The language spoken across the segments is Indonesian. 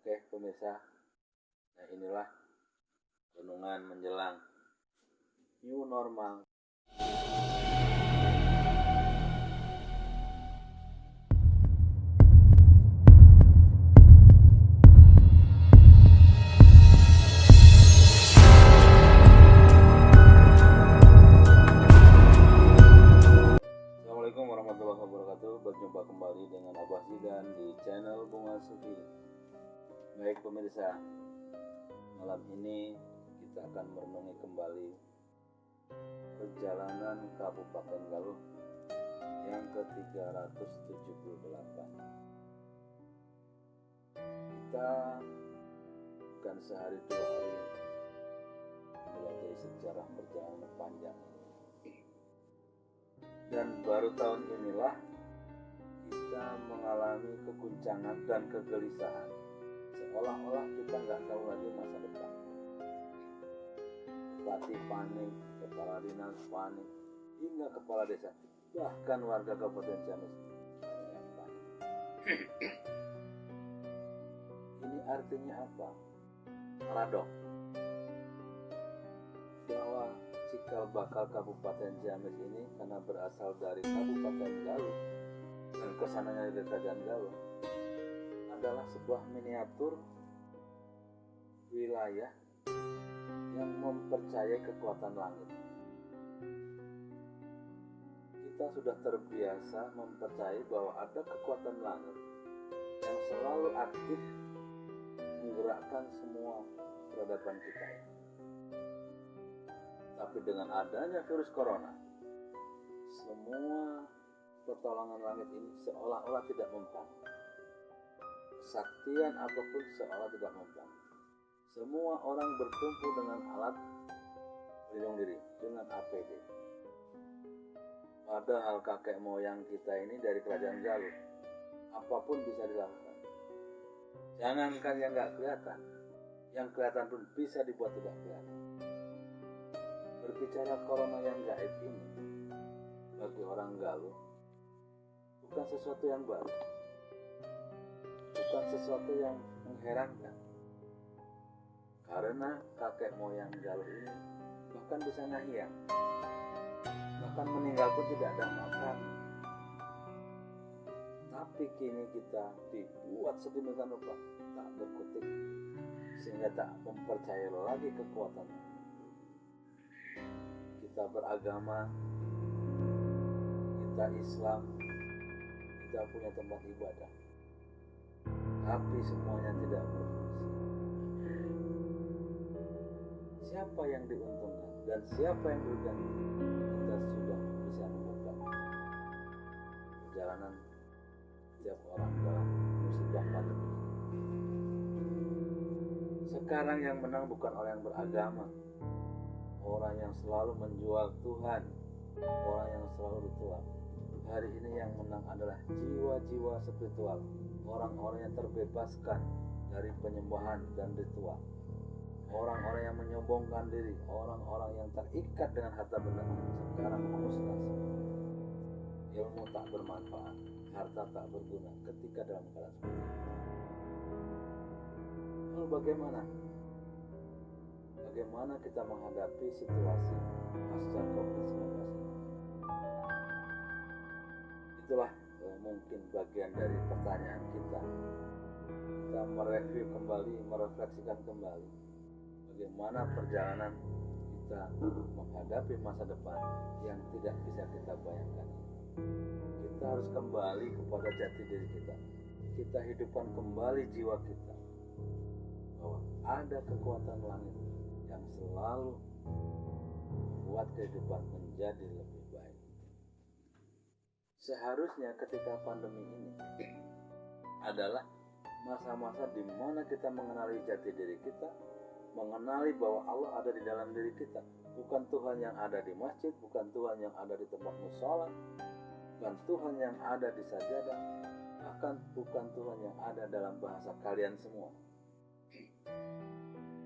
Oke pemirsa, nah inilah renungan menjelang new normal. Assalamualaikum warahmatullahi wabarakatuh. Berjumpa kembali dengan Abah Zidan di channel Bunga Sufi. Baik pemirsa, malam ini kita akan merenungi kembali perjalanan Kabupaten Galuh yang ke-378. Kita bukan sehari dua hari menjelajahi sejarah perjalanan panjang, dan baru tahun inilah kita mengalami keguncangan dan kegelisahan, seolah-olah kita nggak tahu lagi masa depan. Bupati panik, kepala dinas panik, hingga kepala desa, bahkan warga Kabupaten Ciamis ada yang panik. Ini artinya apa? Paradoks bahwa cikal bakal Kabupaten Ciamis ini karena berasal dari Kabupaten Galuh dan kesananya dari Kerajaan Galuh adalah sebuah miniatur wilayah yang mempercayai kekuatan langit. Kita sudah terbiasa mempercayai bahwa ada kekuatan langit yang selalu aktif menggerakkan semua peradaban kita. Tapi dengan adanya virus corona, semua pertolongan langit ini seolah-olah tidak mempan. Kesaktian apapun seolah tidak mempan. Semua orang bertumpu dengan alat pelindung diri, dengan APD. Padahal kakek moyang kita ini dari Kerajaan Galuh, apapun bisa dilakukan. Jangankan yang nggak kelihatan, yang kelihatan pun bisa dibuat tidak kelihatan. Berbicara corona yang gaib ini, bagi orang Galuh, bukan sesuatu yang baru, bukan sesuatu yang mengherankan. Karena kakek moyang Galuh ini bahkan bisa ngahiang, bahkan meninggal pun tidak ada makan. Tapi kini kita dibuat sedemikian rupa tak berkutik, sehingga tak mempercayai lagi kekuatan. Kita beragama, kita Islam, kita punya tempat ibadah, tapi semuanya tidak berfungsi. Siapa yang diuntungkan dan siapa yang dirugikan? Kita sudah bisa membuka perjalanan setiap orang dalam musibah pandemi. Sekarang yang menang bukan orang yang beragama, orang yang selalu menjual Tuhan, orang yang selalu ritual. Hari ini yang menang adalah jiwa-jiwa spiritual, orang-orang yang terbebaskan dari penyembahan dan ritual, orang-orang yang menyombongkan diri, orang-orang yang terikat dengan harta benda. Sekarang musnah semua. Ilmu tak bermanfaat, harta tak berguna ketika dalam keadaan seperti itu. Lalu bagaimana kita menghadapi situasi pasca COVID-19 ini? Itulah mungkin bagian dari pertanyaan kita. Kita mereview kembali, merefleksikan kembali bagaimana perjalanan kita menghadapi masa depan yang tidak bisa kita bayangkan. Kita harus kembali kepada jati diri kita. Kita hidupkan kembali jiwa kita, bahwa ada kekuatan langit yang selalu membuat kehidupan menjadi lebih baik. Seharusnya ketika pandemi ini adalah masa-masa di mana kita mengenali jati diri kita, mengenali bahwa Allah ada di dalam diri kita, bukan Tuhan yang ada di masjid, bukan Tuhan yang ada di tempat mushola, bukan Tuhan yang ada di sajadah, bahkan bukan Tuhan yang ada dalam bahasa kalian semua.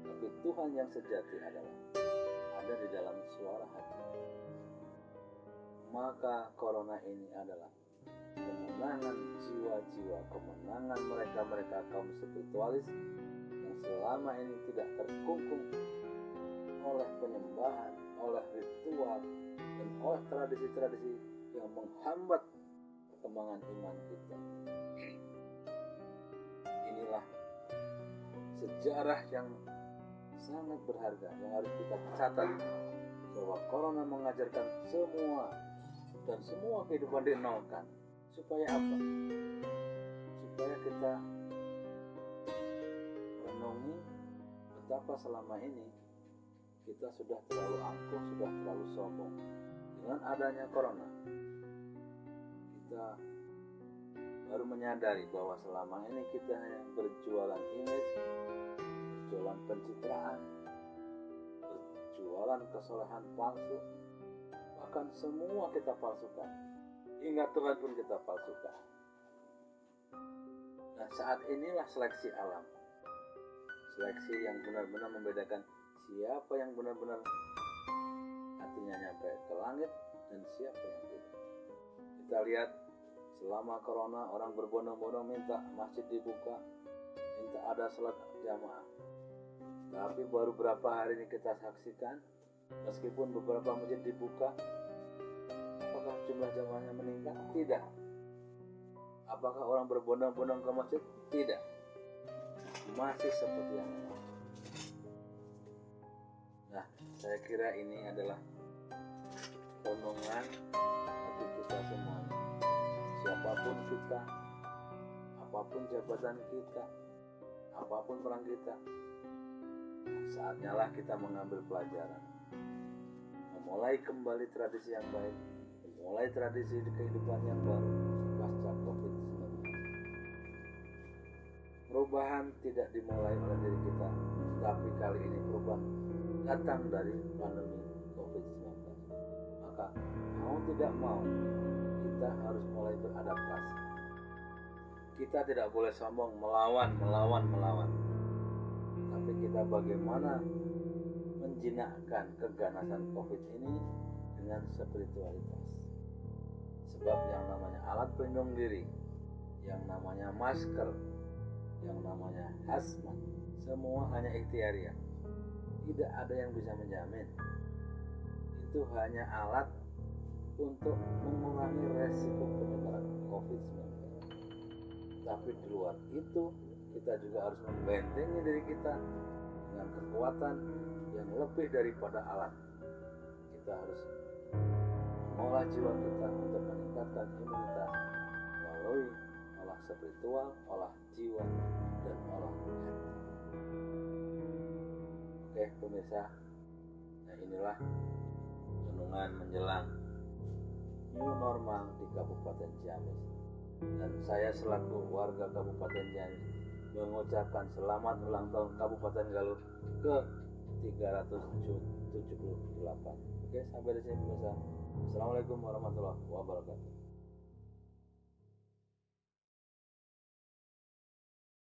Tapi Tuhan yang sejati adalah ada di dalam suara hati. Maka corona ini adalah kemenangan jiwa-jiwa, kemenangan mereka-mereka kaum spiritualis yang selama ini tidak terkungkung oleh penyembahan, oleh ritual, dan oleh tradisi-tradisi yang menghambat perkembangan iman kita. Inilah sejarah yang sangat berharga yang harus kita catat, bahwa corona mengajarkan semua dan semua kehidupan dinolkan. Supaya apa? Supaya kita merenungi betapa selama ini kita sudah terlalu angkuh, sudah terlalu sombong. Dengan adanya corona, kita baru menyadari bahwa selama ini kita hanya berjualan image, berjualan pencitraan, berjualan kesolehan palsu, bahkan semua kita palsukan, hingga Tuhan pun kita palsukan. Nah, saat inilah seleksi alam, seleksi yang benar-benar membedakan siapa yang benar-benar hatinya nyampe ke langit dan siapa yang tidak. Kita lihat selama corona orang berbondong-bondong minta masjid dibuka, minta ada salat jamaah. Tapi baru berapa hari ini kita saksikan, meskipun beberapa masjid dibuka, apakah jumlah jamaahnya meningkat? Tidak. Apakah orang berbondong-bondong ke masjid? Tidak. Masih seperti yang lalu. Nah, saya kira ini adalah renungan bagi kita semuanya. Siapapun kita, apapun jabatan kita, apapun peran kita, saatnya lah kita mengambil pelajaran, memulai kembali tradisi yang baik, memulai tradisi kehidupan yang baru pasca COVID-19. Perubahan tidak dimulai oleh diri kita, tapi kali ini perubahan datang dari pandemi COVID-19. Maka mau tidak mau kita harus mulai beradaptasi. Kita tidak boleh sombong melawan. Tapi kita bagaimana menjinakkan keganasan COVID ini dengan spiritualitas. Sebab yang namanya alat pelindung diri, yang namanya masker, yang namanya hazmat, semua hanya ikhtiariah. Tidak ada yang bisa menjamin. Itu hanya alat untuk mengurangi resiko penyebaran COVID-19. Tapi di luar itu, kita juga harus membentengi diri kita dengan kekuatan yang lebih daripada alat. Kita harus mengolah jiwa kita untuk meningkatkan imunitas melalui olah spiritual, olah jiwa, dan olah hati. Oke pemirsa, nah inilah renungan menjelang new normal di Kabupaten Ciamis. Dan saya selaku warga Kabupaten Ciamis mengucapkan selamat ulang tahun Kabupaten Galuh ke 378. Oke, sampai di sini pemirsa. Assalamualaikum warahmatullahi wabarakatuh.